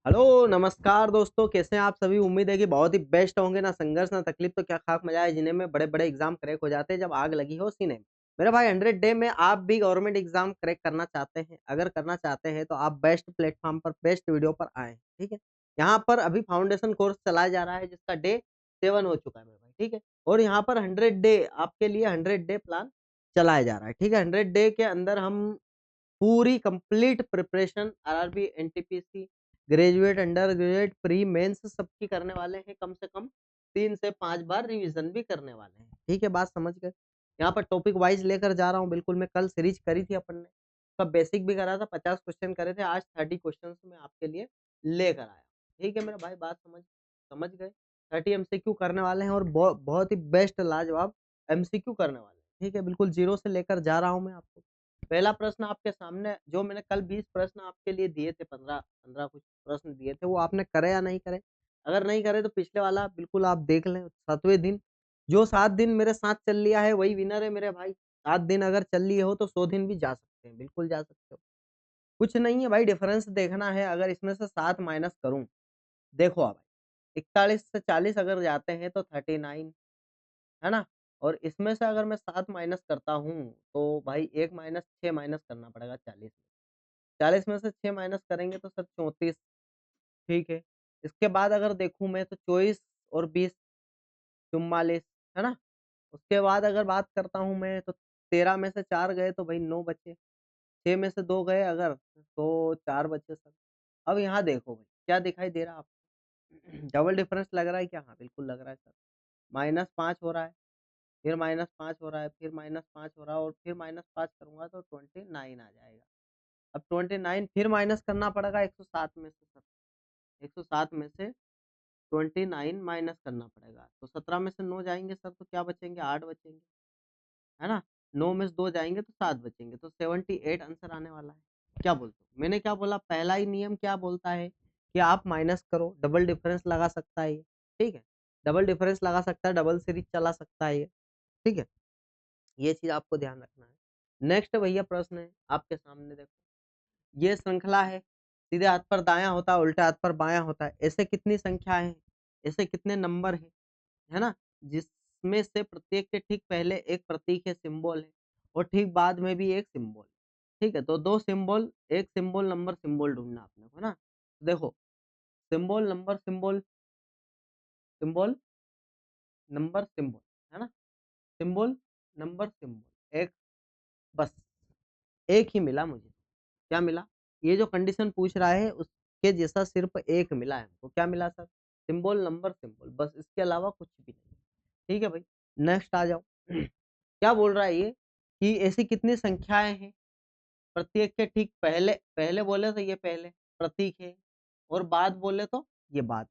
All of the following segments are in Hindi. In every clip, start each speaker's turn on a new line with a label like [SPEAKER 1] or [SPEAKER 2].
[SPEAKER 1] हेलो नमस्कार दोस्तों, कैसे हैं आप सभी। उम्मीद है कि बहुत ही बेस्ट होंगे। ना संघर्ष ना तकलीफ तो क्या खाक मजा है जिन्हें में बड़े बड़े एग्जाम क्रैक हो जाते हैं जब आग लगी हो सीने में। मेरे भाई 100 डे में आप भी गवर्नमेंट एग्जाम क्रैक करना चाहते हैं। अगर करना चाहते हैं तो आप बेस्ट प्लेटफॉर्म पर बेस्ट वीडियो पर आए, ठीक है। यहाँ पर अभी फाउंडेशन कोर्स चलाया जा रहा है जिसका डे 7 हो चुका है मेरे भाई, ठीक है। और यहाँ पर 100 डे आपके लिए 100 डे प्लान चलाया जा रहा है, ठीक है। 100 डे के अंदर हम पूरी complete preparation RRB, NTPC, graduate, undergraduate, pre mains सबकी करने वाले हैं। कम से कम 3 से 5 बार रिवीजन भी करने वाले हैं, ठीक है। बात समझ गए। यहाँ पर टॉपिक वाइज लेकर जा रहा हूँ बिल्कुल। मैं कल सीरीज करी थी अपन ने, सब बेसिक भी करा था, 50 क्वेश्चन करे थे। आज 30 क्वेश्चन मैं आपके लिए लेकर आया, ठीक है मेरे भाई। बात समझ समझ गए। 30 एमसीक्यू करने वाले हैं और बहुत ही बेस्ट लाजवाब एमसीक्यू करने वाले हैं, ठीक है। बिल्कुल जीरो से लेकर जा रहा हूँ मैं आपको। पहला प्रश्न आपके सामने, जो मैंने कल 20 प्रश्न आपके लिए दिए थे, 15 कुछ प्रश्न दिए थे, वो आपने करे या नहीं करे। अगर नहीं करे तो पिछले वाला बिल्कुल आप देख लें। 7वें दिन, जो 7 दिन मेरे साथ चल लिया है वही विनर है मेरे भाई। 7 दिन अगर चल लिए हो तो 100 दिन भी जा सकते हैं, बिल्कुल जा सकते हो। कुछ नहीं है भाई, डिफरेंस देखना है। अगर इसमें से 7 माइनस करूं, देखो आप भाई, 41 से 40 अगर जाते हैं तो 39, है ना। और इसमें से अगर मैं 7 माइनस करता हूँ तो भाई 1 माइनस 6 माइनस करना पड़ेगा 40 में। 40 में से 6 माइनस करेंगे तो सर 34, ठीक है। इसके बाद अगर देखूँ मैं तो 24 और 20 44, है ना। उसके बाद अगर बात करता हूँ मैं तो 13 में से 4 गए तो भाई 9 बचे। 6 में से 2 गए अगर तो 4 बचे सर। अब यहाँ देखो भाई, क्या दिखाई दे रहा है आपको? डबल डिफरेंस लग रहा है क्या? हाँ, बिल्कुल लग रहा है सर। -5 हो रहा है, फिर -5 हो रहा है, फिर -5 हो रहा है और फिर -5 करूँगा तो 29 आ जाएगा। अब 29 फिर माइनस करना पड़ेगा 107 में से सर। 107 में से 29 माइनस करना पड़ेगा। तो 17 में से 9 जाएँगे सर तो क्या बचेंगे? 8 बचेंगे, है ना? 9 में से 2 जाएँगे तो 7 बचेंगे। तो 78 आंसर आने वाला है। क्या बोलते हो? मैंने क्या बोला? पहला ही नियम क्या बोलता है कि आप माइनस करो, डबल डिफरेंस लगा सकता है ये, ठीक है? डबल डिफरेंस लगा सकता है, डबल सीरीज़ चला सकता है ये, ठीक है? ये चीज़ आपको ध्यान रखना है। नेक्स्ट भैया प्रश्न है आपके सामने, देखो। ये श्रृंखला है, सीधे हाथ पर दायाँ होता है, उल्टे हाथ पर बायाँ होता है। ऐसे कितनी संख्याएँ हैं? ऐसे कितने नंबर हैं? है ना? जिसमें से प्रत्येक के ठीक पहले एक प्रतीक है, सिंबल है और ठीक बाद में भी एक सिंबल, ठीक है? तो 2 सिंबल, 1 सिंबल, नंबर सिंबल ढूँढना अपने को, है ना? देखो, symbol, number symbol, symbol, number symbol, है ना? सिंबल, नंबर सिंबल, एक, बस एक ही मिला मुझे। क्या मिला? ये जो कंडीशन पूछ रहा है उसके जैसा सिर्फ़ एक मिला है हमको। क्या मिला सर? सिंबल, नंबर, सिंबल, बस इसके अलावा कुछ भी नहीं। ठीक है भाई, नेक्स्ट आ जाओ। क्या बोल रहा है ये कि ऐसी कितनी संख्याएँ हैं, प्रत्येक के ठीक पहले, पहले बोले तो ये पहले प्रतीक है और बाद बोले तो ये बाद,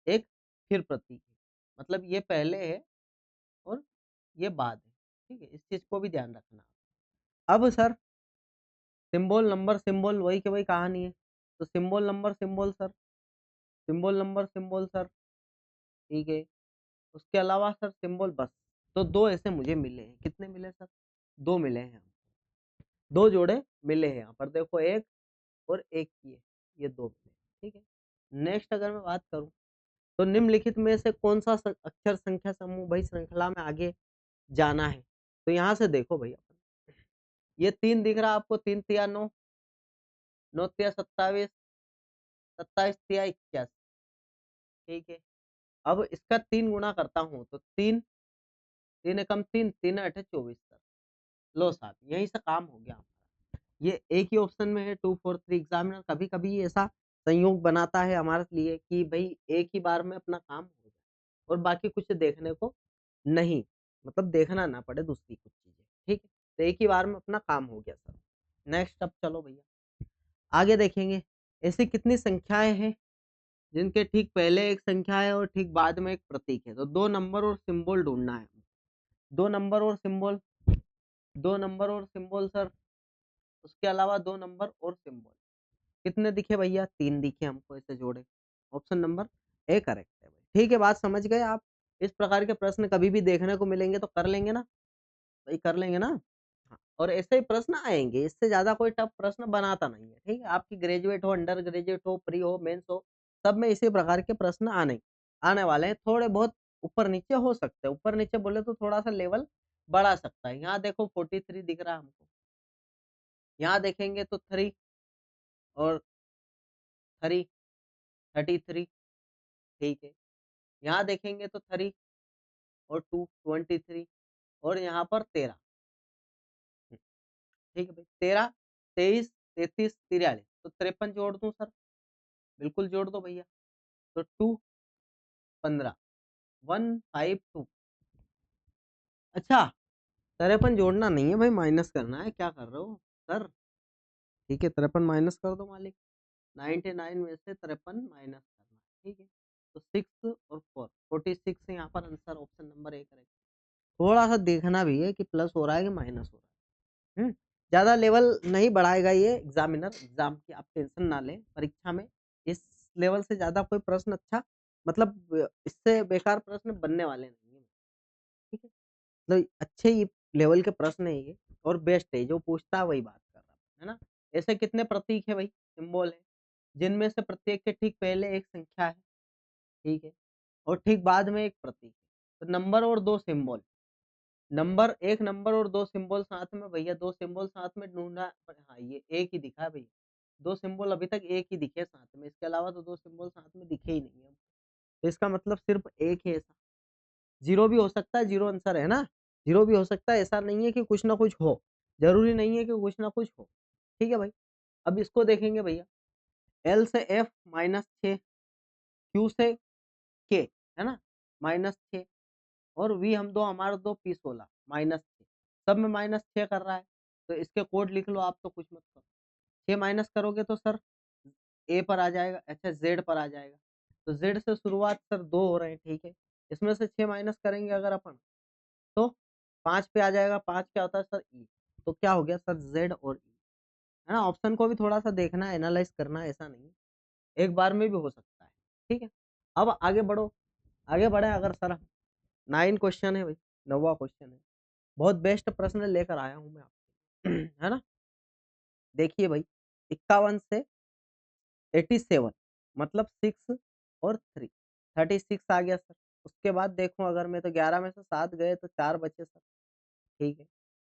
[SPEAKER 1] एक फिर प्रतीक है। मतलब ये पहले है और ये बाद है, ठीक है? इस चीज़ को भी ध्यान रखना। अब सर, सिंबल, नंबर, सिंबल वही की वही कहानी है। तो symbol, number, symbol sir, symbol, number, symbol sir, ठीक है। उसके अलावा सर सिंबल, बस। तो 2 ऐसे मुझे मिले हैं। कितने मिले सर? 2 मिले हैं। 2 जोड़े मिले हैं यहाँ पर, देखो 1 और 1 ये 2 मिले, ठीक है। नेक्स्ट अगर मैं बात करूँ तो निम्नलिखित में से कौन-सा अक्षर संख्या समूह भाई श्रृंखला में आगे जाना है? तो यहाँ से देखो भैया, ये 3 दिख रहा है आपको, 3 तिया 9, 9 तिया 27, 27 तिया 81, ठीक है। अब इसका 3 गुणा करता हूँ तो 3, 3 एकम 3, 3 अठे 24 सर। लो साहब, यहीं से काम हो गया हमारा। ये एक ही ऑप्शन में है 2, 4, 3। एग्जामिनर कभी-कभी ऐसा संयोग बनाता है हमारे लिए कि भई एक ही बार में अपना काम हो जाए और बाकी कुछ देखने को नहीं, मतलब देखना ना पड़े दूसरी कुछ चीज़ें, ठीक है? तो एक ही बार में अपना काम हो गया सर। नेक्स्ट अब चलो भैया, आगे देखेंगे। ऐसी कितनी संख्याएँ हैं जिनके ठीक पहले एक संख्या है और ठीक बाद में एक प्रतीक है? तो 2 नंबर और सिंबल ढूँढना है। 2 नंबर और सिंबल, 2 नंबर और सिंबल सर, उसके अलावा 2 नंबर और सिंबल। कितने दिखे भैया? 3 दिखे हमको ऐसे जोड़े। ऑप्शन नंबर ए करेक्ट है भाई। ठीक है, बात समझ गए आप? इस प्रकार के प्रश्न कभी भी देखने को मिलेंगे तो कर लेंगे ना? भाई कर लेंगे ना? हाँ, और ऐसे ही प्रश्न आएँगे, इससे ज़्यादा कोई टफ प्रश्न बनाता नहीं है, ठीक है? आपकी ग्रेजुएट हो, अंडर ग्रेजुएट हो, प्री हो, मेंस हो, सब में इसी प्रकार के प्रश्न आने वाले हैं। थोड़े बहुत ऊपर-नीचे हो सकते हैं, ऊपर-नीचे बोले तो थोड़ा-सा लेवल बढ़ा सकता है। यहाँ देखो 43 दिख रहा है हमको, यहाँ देखेंगे तो 3 और 3, 33 ठीक है। यहाँ देखेंगे तो 3 और 2, 23 और यहाँ पर 13 ठीक है भाई 13, 23, 33, 43 तो 53 जोड़ दूँ सर? बिल्कुल जोड़ दो भैया। तो 2, 15, 152 अच्छा 53 जोड़ना नहीं है भाई माइनस करना है, क्या कर रहे हो सर? ठीक है 53 माइनस कर दो मालिक। 99 में से 53 माइनस करना है, ठीक है? तो 6 और 4, 46 है यहाँ पर answer option number A correct. थोड़ा-सा देखना भी है कि प्लस हो रहा है कि माइनस हो रहा है। ज़्यादा लेवल नहीं बढ़ाएगा ये एग्ज़ामिनर, एग्ज़ाम की आप टेंशन ना लें, परीक्षा में इस लेवल से ज़्यादा कोई प्रश्न अच्छा मतलब इससे बेकार प्रश्न बनने वाले नहीं हैं, ठीक है? मतलब अच्छे ही लेवल के प्रश्न है ये और बेस्ट है, जो पूछता है वही बात कर रहा है ना? ऐसे कितने प्रतीक है भाई, सिंबल है, जिनमें से प्रत्येक के ठीक पहले एक संख्या है, ठीक है? और ठीक बाद में एक प्रतीक है। तो नंबर और 2 सिंबल नंबर 1 नंबर और 2 सिंबल साथ में भैया 2 सिंबल साथ में ढूँढना पर हाँ, ये एक ही दिखा है भैया। 2 सिंबल अभी तक एक ही दिखे साथ में, इसके अलावा तो 2 सिंबल साथ में दिखे ही नहीं है। तो इसका मतलब सिर्फ़ एक है ऐसा। 0 भी हो सकता है, 0 आंसर है ना? 0 भी हो सकता है, ऐसा नहीं है कि कुछ ना कुछ हो। ज़रूरी नहीं है कि कुछ ना कुछ हो। ठीक है भाई? अब इसको देखेंगे भैया, एल से एफ -6, क्यू से के, है ना? -6 और वी हम 2 हमारे 2 P16 -6 सब में -6 कर रहा है, तो इसके कोड लिख लो आप तो कुछ मत करो। 6 माइनस करोगे तो सर ए पर आ जाएगा अच्छा ज़ेड पर आ जाएगा। तो ज़ेड से शुरुआत सर 2 हो रहे हैं, ठीक है? इसमें से 6 माइनस करेंगे अगर अपन तो 5 पे आ जाएगा, 5 क्या होता है सर ई। तो क्या हो गया सर ज़ेड और ई, है ना? ऑप्शन को भी थोड़ा-सा देखना है, एनालाइज़ करना है, ऐसा नहीं है। एक बार में भी हो सकता है, ठीक है? अब आगे बढ़ो, आगे बढ़े अगर सर 9 क्वेश्चन है भाई, 9वाँ क्वेश्चन है। बहुत बेस्ट प्रश्न लेकर आया हूँ मैं आपके लिए, है ना? देखिए भाई 51 से 87 मतलब 6 और 3 36 आ गया सर। उसके बाद देखो अगर मैं तो 11 में से 7 गए तो 4 बचे सर, ठीक है?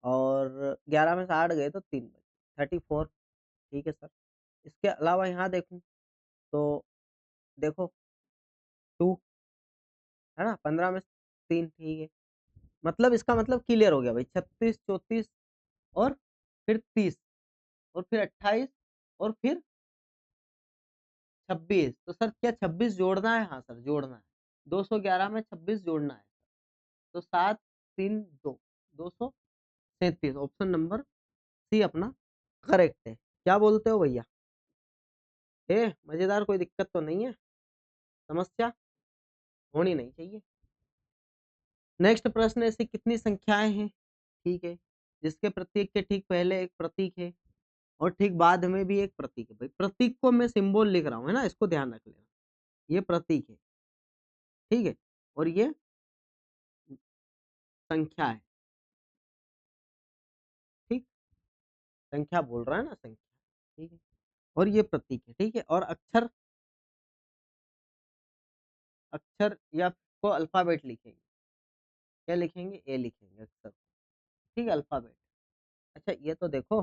[SPEAKER 1] और 11 में से 8 गए तो 3 बचे, 34 ठीक है सर। इसके अलावा यहाँ देखूँ तो देखो 2 है ना? 15 में से 3 ठीक है। मतलब इसका मतलब क्लियर हो गया भाई 36, 34 और फिर 30 और फिर 28 और फिर 26 तो सर क्या 26 जोड़ना है? हाँ सर जोड़ना है। 211 में 26 जोड़ना है। तो 7, 3, 2 237 ऑप्शन नंबर सी अपना करेक्ट है। क्या बोलते हो भैया? मज़ेदार कोई दिक्कत तो नहीं है? समस्या होनी नहीं चाहिए। नेक्स्ट प्रश्न ऐसी कितनी संख्याएँ हैं? ठीक है, जिसके प्रत्येक के ठीक पहले एक प्रतीक है और ठीक बाद में भी एक प्रतीक है। भाई प्रतीक को मैं सिंबल लिख रहा हूँ, है ना? इसको ध्यान रख लेना। ये प्रतीक है, ठीक है? और ये संख्या है, ठीक? संख्या बोल रहा है ना संख्या, ठीक है? और ये प्रतीक है, ठीक है? और अक्षर अक्षर या को अल्फ़ाबेट लिखेंगे। क्या लिखेंगे? ए लिखेंगे अक्षर, ठीक है? अल्फ़ाबेट। अच्छा ये तो देखो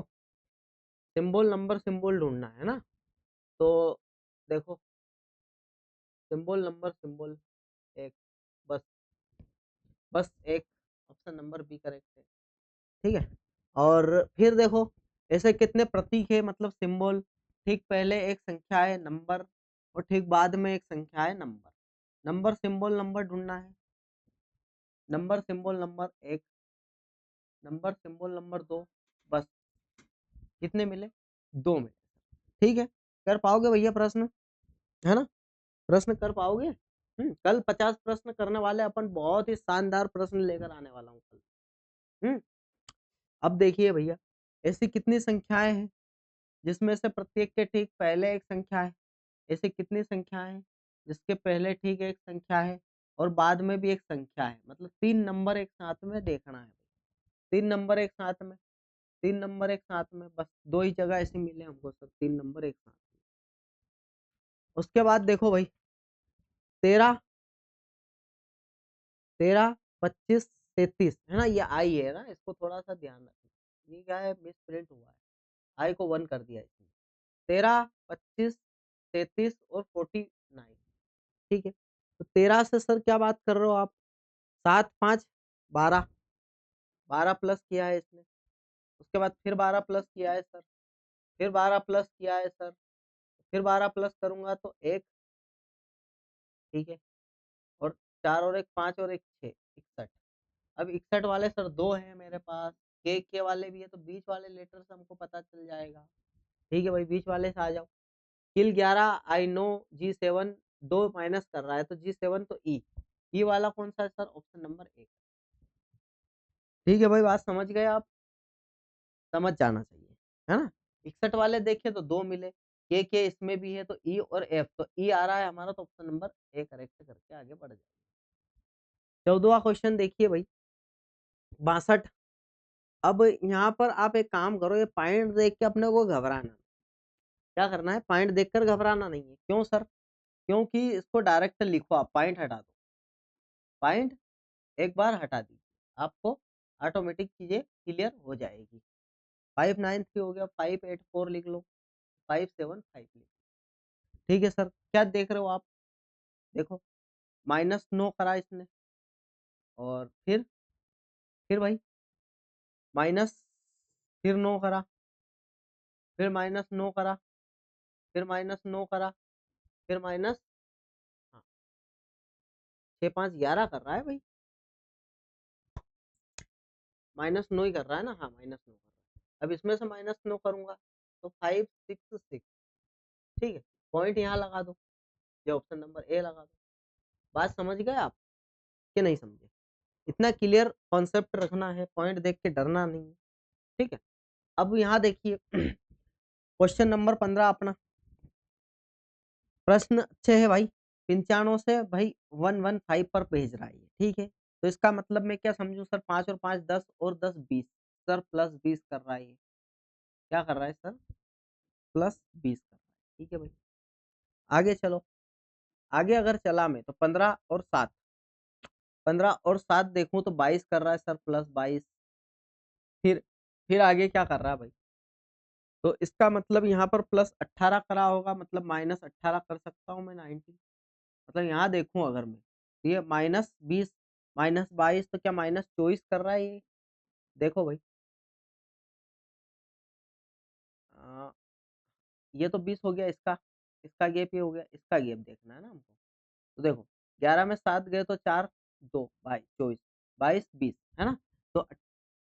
[SPEAKER 1] सिंबल नंबर सिंबल ढूँढना है ना? तो देखो सिंबल नंबर सिंबल एक बस बस एक ऑप्शन नंबर बी करेक्ट है, ठीक है? और फिर देखो ऐसे कितने प्रतीक है मतलब सिंबल ठीक पहले एक संख्या है नंबर और ठीक बाद में एक संख्या है नंबर। नंबर सिंबल नंबर ढूँढना है। Number symbol number 1 number symbol number 2 बस कितने मिले? 2 मिले, ठीक है? कर पाओगे भैया प्रश्न, है ना? प्रश्न कर पाओगे? कल 50 प्रश्न करने वाले अपन बहुत ही शानदार प्रश्न लेकर आने वाला हूँ कल। हुँ? अब देखिए भैया, ऐसी कितनी संख्याएँ हैं, जिसमें से प्रत्येक के ठीक पहले एक संख्या है? ऐसी कितनी संख्याएँ हैं, जिसके पहले ठीक एक संख्या है और बाद में भी एक संख्या है? मतलब 3 नंबर एक साथ में देखना है। 3 नंबर एक साथ में, 3 नंबर एक साथ में, बस 2 ही जगह ऐसे मिले हमको सर 3 नंबर एक साथ में। उसके बाद देखो भाई 13, 13, 25, 33 है ना, ये आई है ना, इसको थोड़ा सा ध्यान रखना। ये क्या है, मिस प्रिंट हुआ है, आई को 1 कर दिया इसने। 13, 25, 33 और 49, ठीक है। तो 13 से सर क्या बात कर रहे हो आप, 7, 5, 12, 12 प्लस किया है इसने। उसके बाद फिर 12 प्लस किया है सर, फिर 12 प्लस किया है सर, फिर 12 प्लस करूंगा तो 1, ठीक है। और 4 और 1 5 और 1 6, 61। अब 61 वाले सर 2 हैं मेरे पास, के वाले भी है, तो बीच वाले लेटर से हमको पता चल जाएगा। ठीक है भाई, बीच वाले से आ जाओ। किल 11 आई नो, G7 2 माइनस कर रहा है तो G7 तो ई वाला कौन सा है सर, ऑप्शन नंबर 1। ठीक है भाई, बात समझ गए आप, समझ जाना चाहिए, है ना। 61 वाले देखे तो 2 मिले, के इसमें भी है तो ई और एफ, तो ई आ रहा है हमारा, तो ऑप्शन नंबर ए करेक्ट करके आगे बढ़ जाए। 14वां क्वेश्चन देखिए भाई, 62। अब यहाँ पर आप एक काम करो, ये पॉइंट देख के अपने को घबराना नहीं। क्या करना है, पॉइंट देखकर घबराना नहीं है। क्यों सर, क्योंकि इसको डायरेक्ट लिखो, आप पॉइंट हटा दो, पॉइंट एक बार हटा दीजिए, आपको ऑटोमेटिक चीजें क्लियर हो जाएगी। 593 हो गया, 584 लिख लो, 575 लिख लो। ठीक है सर, क्या देख रहे हो आप, देखो -9 करा इसने, और फिर भाई माइनस, फिर 9 करा, फिर -9 करा, फिर -9 करा, फिर माइनस, हाँ 6 5 11 कर रहा है भाई, -9 ही कर रहा है ना, हाँ -9 कर रहा है। अब इसमें से -9 करूंगा तो 566, ठीक है। पॉइंट यहाँ लगा दो, ये ऑप्शन नंबर ए लगा दो। बात समझ गए आप कि नहीं समझे, इतना क्लियर कॉन्सेप्ट रखना है, पॉइंट देख के डरना नहीं है, ठीक है। अब यहाँ देखिए क्वेश्चन नंबर 15 अपना प्रश्न अच्छे है भाई, 95 से भाई 115 पर भेज रहा है ये, ठीक है। तो इसका मतलब मैं क्या समझूं सर, 5 और 5 10 और 10 20, सर +20 कर रहा है ये, क्या कर रहा है सर, +20 कर रहा है, ठीक है भाई। आगे चलो, आगे अगर चला मैं तो 15 और 7, 15 और 7 देखूं तो 22 कर रहा है सर, +22। फिर आगे क्या कर रहा है भाई, तो इसका मतलब यहाँ पर +18 करा होगा, मतलब -18 कर सकता हूँ मैं 90, मतलब यहाँ देखूं अगर मैं, तो ये -20 -22, तो क्या -24 कर रहा है ये, देखो भाई। आ, ये तो 20 हो गया इसका, इसका गैप ये हो गया, इसका गैप देखना है ना हमको। तो देखो 11 में 7 गए तो 4 2 22 24 22 20 है ना। तो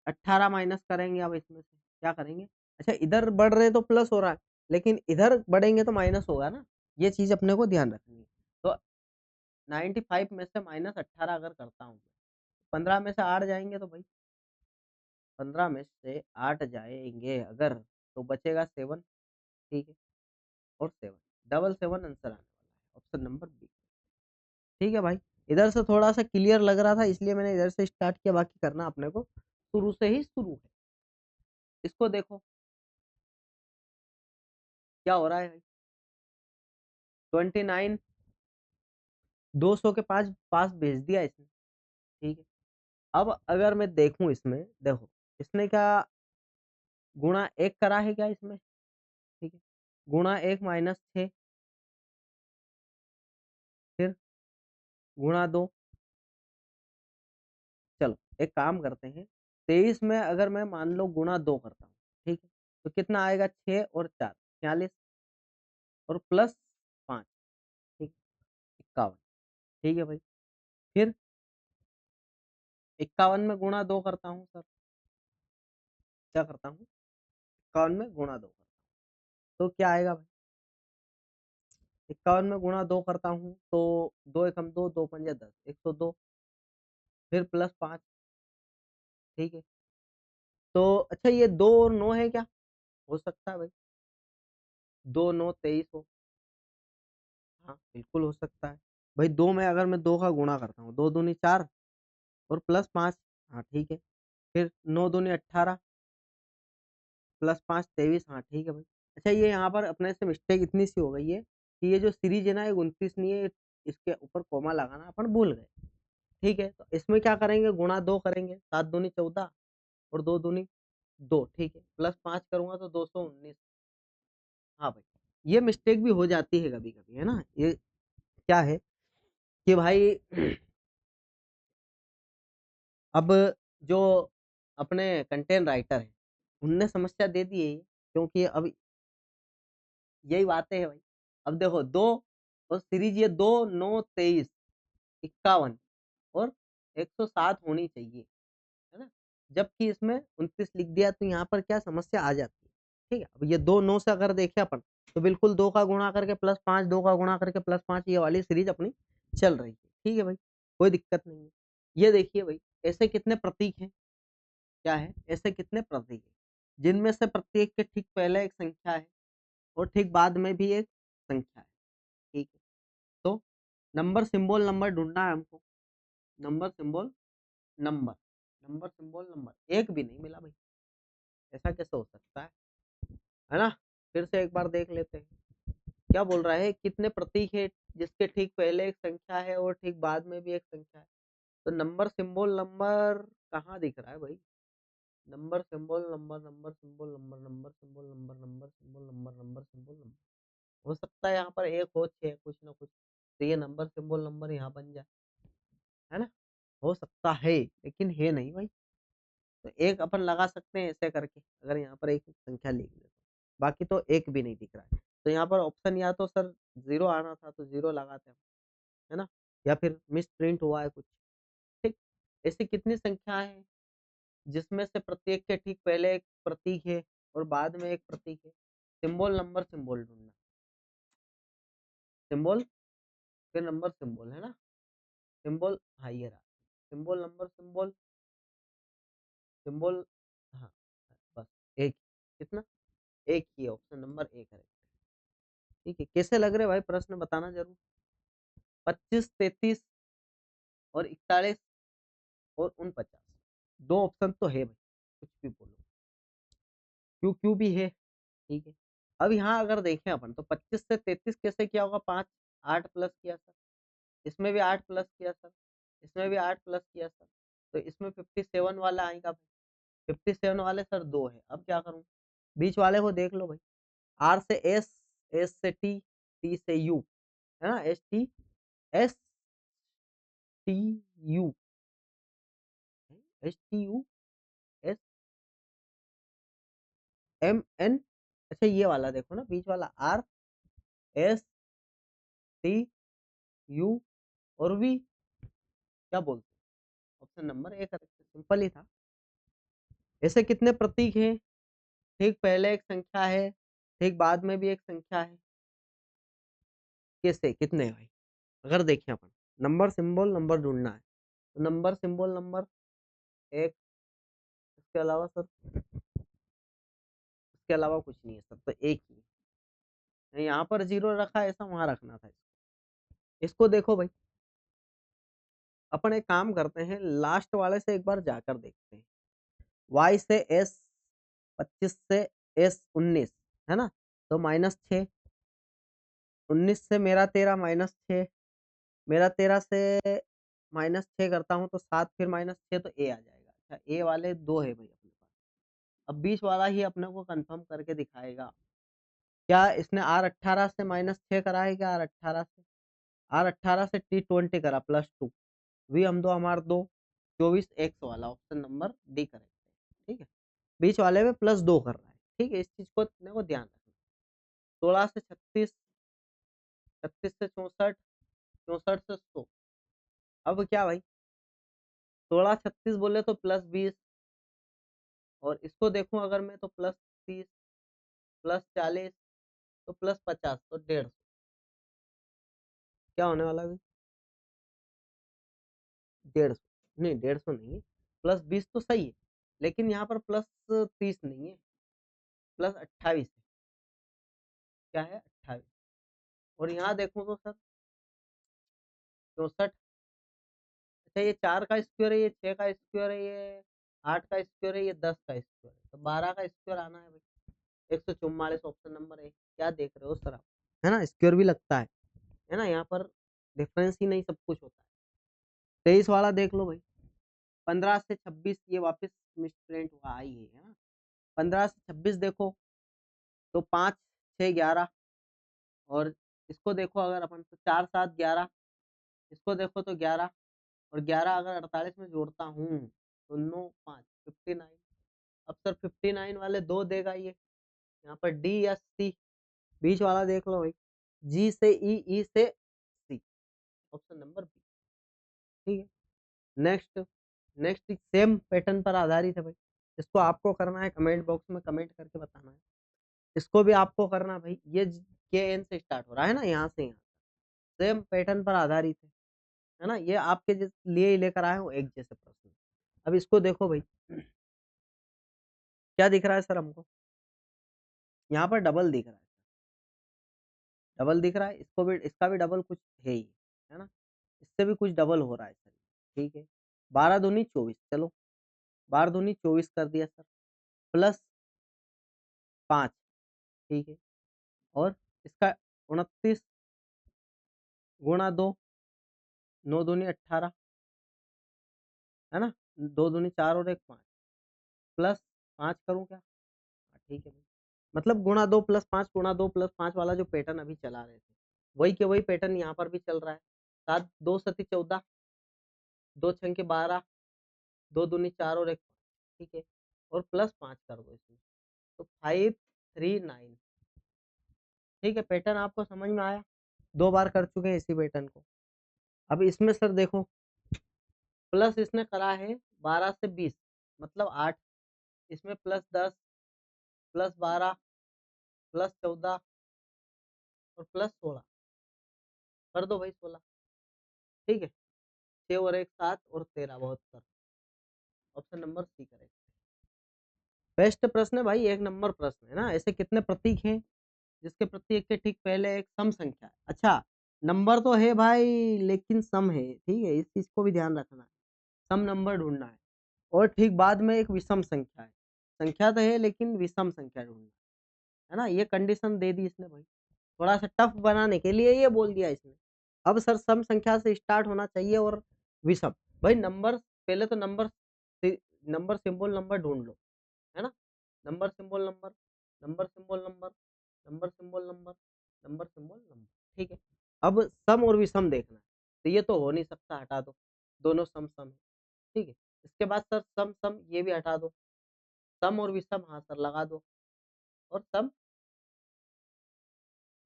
[SPEAKER 1] 18 माइनस करेंगे, अब इसमें से क्या करेंगे, अच्छा इधर बढ़ रहे तो प्लस हो रहा है, लेकिन इधर बढ़ेंगे तो माइनस होगा ना, ये चीज अपने को ध्यान रखनी है। तो 95 में से -18 अगर करता हूँ, 15 में से 8 जाएंगे तो भाई, 15 में से 8 जाएंगे अगर, तो बचेगा 7, ठीक है। और 7 डबल 7 आंसर आने वाला है, ऑप्शन नंबर बी। ठीक है भाई, इधर से थोड़ा सा क्लियर लग रहा था इसलिए मैंने इधर से स्टार्ट किया, बाकी करना अपने को शुरू से ही शुरू है। इसको देखो क्या हो रहा है भाई, 29 200 के पास पास भेज दिया इसने, ठीक है। अब अगर मैं देखूं इसमें, देखो इसने क्या गुणा 1 करा है क्या इसमें, ठीक है। गुणा 1 -6, फिर गुणा 2, चलो एक काम करते हैं, 23 में अगर मैं मान लो गुणा 2 करता हूँ, ठीक है, तो कितना आएगा, 6 और 4 46, और +5, ठीक, 51, ठीक है भाई। फिर 51 में गुणा 2 करता हूँ सर, क्या करता हूँ, 51 में गुणा 2 करता हूँ, तो क्या आएगा भाई, 51 में गुणा 2 करता हूँ तो 2 एकम 2 2 पंजे 10 102, फिर +5, ठीक है। तो अच्छा ये 2 और 9 है क्या, हो सकता है भाई, 2 9 23 हो, हाँ बिल्कुल हो सकता है भाई। 2 में अगर मैं 2 का गुणा करता हूँ, 2 दूनी 4 और +5, हाँ ठीक है। फिर 9 दूनी 18, +5 23, हाँ ठीक है भाई। अच्छा ये यहाँ पर अपने से मिस्टेक इतनी सी हो गई है कि ये जो सीरीज है ना ये 29 नहीं है, इसके ऊपर कॉमा लगाना अपन भूल गए। ठीक है, तो इसमें क्या करेंगे, गुणा 2 करेंगे, 7 दूनी 14 और 2 दूनी 2, ठीक है, +5 करूंगा तो 219। हाँ भाई, ये मिस्टेक भी हो जाती है कभी कभी, है ना। ये क्या है कि भाई अब जो अपने कंटेंट राइटर है उनने समस्या दे दी है, क्योंकि अब यही बातें है भाई। अब देखो दो और सीरीज ये 2 9 23 51 और 107 होनी चाहिए, है ना। जबकि इसमें 29 लिख दिया तो यहाँ पर क्या समस्या आ जाती है। ठीक है, अब ये 2 9 से अगर देखें अपन तो बिल्कुल 2 का गुणा करके +5, 2 का गुणा करके +5, ये वाली सीरीज अपनी चल रही है। ठीक है भाई, कोई दिक्कत नहीं है। ये देखिए भाई, ऐसे कितने प्रतीक हैं, क्या है, ऐसे कितने प्रतीक हैं जिनमें से प्रत्येक के ठीक पहले एक संख्या है और ठीक बाद में भी एक संख्या है। ठीक है, तो नंबर सिंबल नंबर ढूंढना है हमको। Number symbol number, number symbol number, एक भी नहीं मिला भाई। ऐसा कैसे हो सकता है ना। फिर से एक बार देख लेते हैं, क्या बोल रहा है, कितने प्रतीक है जिसके ठीक पहले एक संख्या है और ठीक बाद में भी एक संख्या है। तो नंबर सिंबल नंबर कहाँ दिख रहा है भाई। Number symbol number, number symbol number, number symbol number, number symbol number, number symbol number. हो सकता है यहाँ पर एक हो, छह कुछ ना कुछ, तो ये नंबर सिंबल नंबर यहाँ बन जाए, है ना। हो सकता है लेकिन है नहीं भाई। तो एक अपन लगा सकते हैं ऐसे करके, अगर यहाँ पर एक संख्या लिख ले तो। बाकी तो एक भी नहीं दिख रहा है, तो यहाँ पर ऑप्शन या तो सर जीरो आना था तो जीरो लगाते हैं, है ना, या फिर मिस प्रिंट हुआ है कुछ। ठीक, ऐसी कितनी संख्या है जिसमें से प्रत्येक के ठीक पहले एक प्रतीक है और बाद में एक प्रतीक है। सिंबल नंबर सिंबल ढूंढना, सिंबल फिर नंबर सिंबल, है ना। सिंबल, हाँ ये रहा, सिंबल नंबर सिंबल सिंबल, हाँ बस एक, कितना, एक ही ऑप्शन नंबर एक है। ठीक है, कैसे लग रहे भाई प्रश्न बताना जरूर। 25 33 और 41 और 49, दो ऑप्शन तो है भाई, कुछ भी बोलो, क्यों क्यों भी है। ठीक है, अब यहाँ अगर देखें अपन तो 25 से 33 कैसे किया होगा, 5 8 प्लस किया सर, इसमें भी 8 प्लस किया सर, इसमें भी 8 प्लस किया सर, तो इसमें 57 वाला आएगा भाई। 57 वाले सर दो है, अब क्या करूँ, बीच वाले को देख लो भाई। आर से एस, एस से टी, टी से यू, है ना, S T S T U, S T U S M N. अच्छा ये वाला देखो ना, बीच वाला आर एस टी यू और वी, क्या बोलते हैं, option number A correct, simple ही था। ऐसे कितने प्रतीक हैं, ठीक पहले एक संख्या है, ठीक बाद में भी एक संख्या है, कैसे कितने हैं भाई। अगर देखें अपन, नंबर सिंबल नंबर ढूंढना है, तो नंबर सिंबल नंबर एक, इसके अलावा सर, इसके अलावा कुछ नहीं है सर, तो एक ही है। यहाँ पर जीरो रखा है, ऐसा वहां रखना था इसको देखो भाई। अपन एक काम करते हैं, लास्ट वाले से एक बार जाकर देखते हैं। वाई से एस 25 से एस 19, है ना, तो -6, 19 से मेरा 13 -6, मेरा 13 से -6 करता हूँ तो 7, फिर -6 तो ए आ जाएगा। अच्छा ए वाले दो है भाई अपने पास, अब बीच वाला ही अपने को कंफर्म करके दिखाएगा। क्या इसने R18 से -6 करा है, क्या R18 से, R18 से T20 करा +2, वी हम दो हमारे दो, 24 एक्स वाला ऑप्शन नंबर डी करेक्ट है। ठीक है, बीच वाले में +2 कर रहा है। ठीक है, इस चीज को अपने को ध्यान रखना। 16 से 36, 36 से 64, 64 से 100। अब क्या भाई, 16 36 बोले तो +20, और इसको देखूं अगर मैं तो +30, +40, तो +50, तो 150, क्या होने वाला है, 150 नहीं, 150 नहीं है, +20 तो सही है, लेकिन यहाँ पर +30 नहीं है, +28 है। क्या है, 28। और यहाँ देखूं तो सर 64। अच्छा ये 4 का स्क्वायर है, ये 6 का स्क्वायर है, ये 8 का स्क्वायर है, ये 10 का स्क्वायर है, तो 12 का स्क्वायर आना है भाई। 144 ऑप्शन नंबर ए। क्या देख रहे हो सर आप, है ना, स्क्वायर भी लगता है ना, यहाँ पर डिफरेंस ही नहीं सब कुछ होता है। 23 वाला देख लो भाई, 15 से 26 ये वापस मिसप्रिंट हुआ आई है ना। 15 से 26 देखो तो 5 6 11, और इसको देखो अगर अपन तो 4 7 11, इसको देखो तो 11, और 11 अगर 48 में जोड़ता हूँ तो 9 5 59। अब सर 59 वाले दो देगा ये, यहाँ पर डी या सी, बीच वाला देख लो भाई, जी से ई से सी, ऑप्शन नंबर बी। ठीक है, नेक्स्ट नेक्स्ट सेम पैटर्न पर आधारित है भाई। इसको आपको करना है, कमेंट बॉक्स में कमेंट करके बताना है। इसको भी आपको करना है भाई, ये के एन से स्टार्ट हो रहा है ना, यहाँ से यहाँ सेम पैटर्न पर आधारित है ना, ये आपके लिए ही लेकर आए हो एक जैसे प्रश्न। अब इसको देखो भाई, क्या दिख रहा है सर हमको, यहाँ पर डबल दिख रहा है, डबल दिख रहा है, इसको भी, इसका भी डबल कुछ है ही, है ना, इससे भी कुछ डबल हो रहा है सर। ठीक है, 12 दूनी 24, चलो 12 दूनी 24 कर दिया सर, प्लस 5। ठीक है, और इसका 29 गुणा 2, 9 दूनी 18, है ना, 2 दूनी 4 और 1 5, प्लस 5 करूँ क्या? हाँ, ठीक है भाई, मतलब गुणा 2 प्लस 5 गुणा 2 प्लस 5 वाला जो पैटर्न अभी चला रहे थे, वही के वही पैटर्न यहाँ पर भी चल रहा है। 7 2 सती 14, 2 छंके 12, 2 दूनी 4 और 1 5, ठीक है, और प्लस 5 कर दो इसमें, तो 5 3 9। ठीक है, पैटर्न आपको समझ में आया, 2 बार कर चुके हैं इसी पैटर्न को। अब इसमें सर देखो, प्लस इसने करा है 12 से 20, मतलब 8, इसमें प्लस 10 प्लस 12 प्लस 14 और प्लस 16 कर दो भाई 16। ठीक है, 6 और 1 7 और 13 72, option number C correct. Best प्रश्न है भाई, एक नंबर प्रश्न है ना। ऐसे कितने प्रतीक हैं जिसके प्रतीक के ठीक पहले एक सम संख्या है। अच्छा, नंबर तो है भाई लेकिन सम है, ठीक है, इस चीज को भी ध्यान रखना है, सम नंबर ढूंढना है, और ठीक बाद में एक विषम संख्या है, संख्या तो है लेकिन विषम संख्या ढूंढना है ना। ये कंडीशन दे दी इसने भाई, थोड़ा सा टफ बनाने के लिए ये बोल दिया इसने। अब सर सम संख्या से स्टार्ट होना चाहिए और विषम, भाई नंबर पहले तो नंबर नंबर सिंबल नंबर ढूंढ लो, है ना, number symbol number, number symbol number, number symbol number, number symbol number. ठीक है, अब सम और विषम देखना है, तो ये तो हो नहीं सकता, हटा दो, दोनों सम सम है। ठीक है, इसके बाद सर सम सम ये भी हटा दो, सम और विषम हाँ सर लगा दो, और सम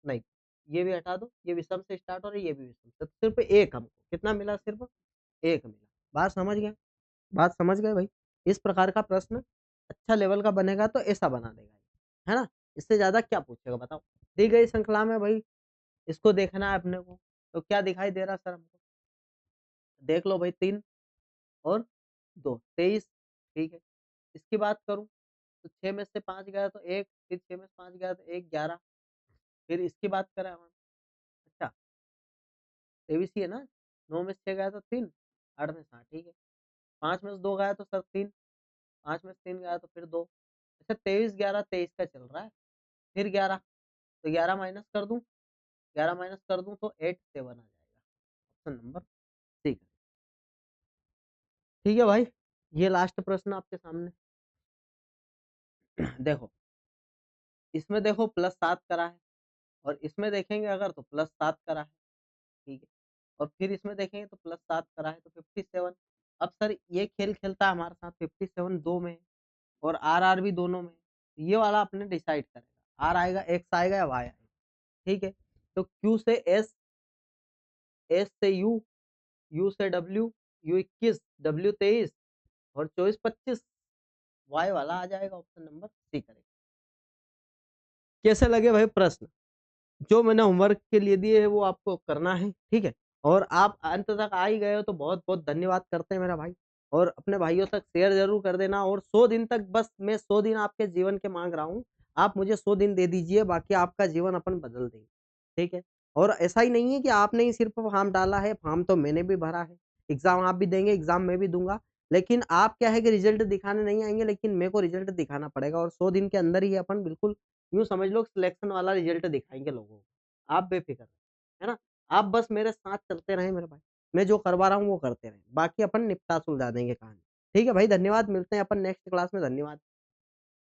[SPEAKER 1] नहीं, ये भी हटा दो, ये विषम से स्टार्ट हो रहा है, ये भी विषम से, तो सिर्फ एक हमको कितना मिला, सिर्फ एक मिला। बात समझ गए, बात समझ गए भाई। इस प्रकार का प्रश्न अच्छा लेवल का बनेगा तो ऐसा बना देगा, है ना, इससे ज्यादा क्या पूछेगा बताओ। दी गई श्रृंखला में भाई इसको देखना है अपने को, तो क्या दिखाई दे रहा सर हमको, देख लो भाई, 3 और 2 23। ठीक है, इसकी बात करूं तो 6 में से 5 गया तो 1, फिर 6 में से 5 गया तो 1 11, फिर इसकी बात करें हम, अच्छा 23 ही है ना, 9 में से 6 गया तो 3, 8 में से 7, ठीक है, 5 में से 2 गया तो सर 3, 5 में से 3 गया तो फिर 2। अच्छा 23 11 23 का चल रहा है, फिर 11, तो 11 माइनस कर दूं, 11 माइनस कर दूं तो 8 7 आ जाएगा, ऑप्शन नंबर सी। ठीक है भाई, ये लास्ट प्रश्न आपके सामने। देखो, इसमें देखो प्लस 7 करा है, और इसमें देखेंगे अगर तो प्लस 7 करा है, ठीक है, और फिर इसमें देखेंगे तो प्लस 7 करा है, तो 57। अब सर ये खेल खेलता है हमारे साथ, 57 दो में है, और आर भी दोनों में है। ये वाला अपने डिसाइड करेगा, आर आएगा, एक्स आएगा या वाई आएगा। ठीक है, तो क्यू से एस, एस से यू, यू से डब्ल्यू, यू 21, डब्ल्यू 23 और 24 25, वाई वाला आ जाएगा, ऑप्शन नंबर सी करेगा। कैसे लगे भाई प्रश्न, जो मैंने होमवर्क के लिए दिए है वो आपको करना है, ठीक है, और आप अंत तक आ ही गए हो तो बहुत बहुत धन्यवाद करते हैं मेरा भाई, और अपने भाइयों तक शेयर जरूर कर देना, और 100 दिन तक, बस मैं 100 दिन आपके जीवन के मांग रहा हूँ, आप मुझे 100 दिन दे दीजिए, बाकी आपका जीवन अपन बदल देंगे। ठीक है, और ऐसा ही नहीं है कि आपने ही सिर्फ फॉर्म डाला है, फॉर्म तो मैंने भी भरा है, एग्जाम आप भी देंगे, एग्जाम मैं भी दूंगा, लेकिन आप क्या है कि रिजल्ट दिखाने नहीं आएंगे, लेकिन मेरे को रिजल्ट दिखाना पड़ेगा, और 100 दिन के अंदर ही अपन बिल्कुल यूँ समझ लो सिलेक्शन वाला रिज़ल्ट दिखाएँगे लोगों को। आप बेफ़िक्र रहें, है ना? आप बस मेरे साथ चलते रहें मेरे भाई। मैं जो करवा रहा हूँ वो करते रहें। बाकी अपन निपटा सुलझा देंगे कहानी। ठीक है भाई, धन्यवाद। मिलते हैं अपन नेक्स्ट क्लास में। धन्यवाद।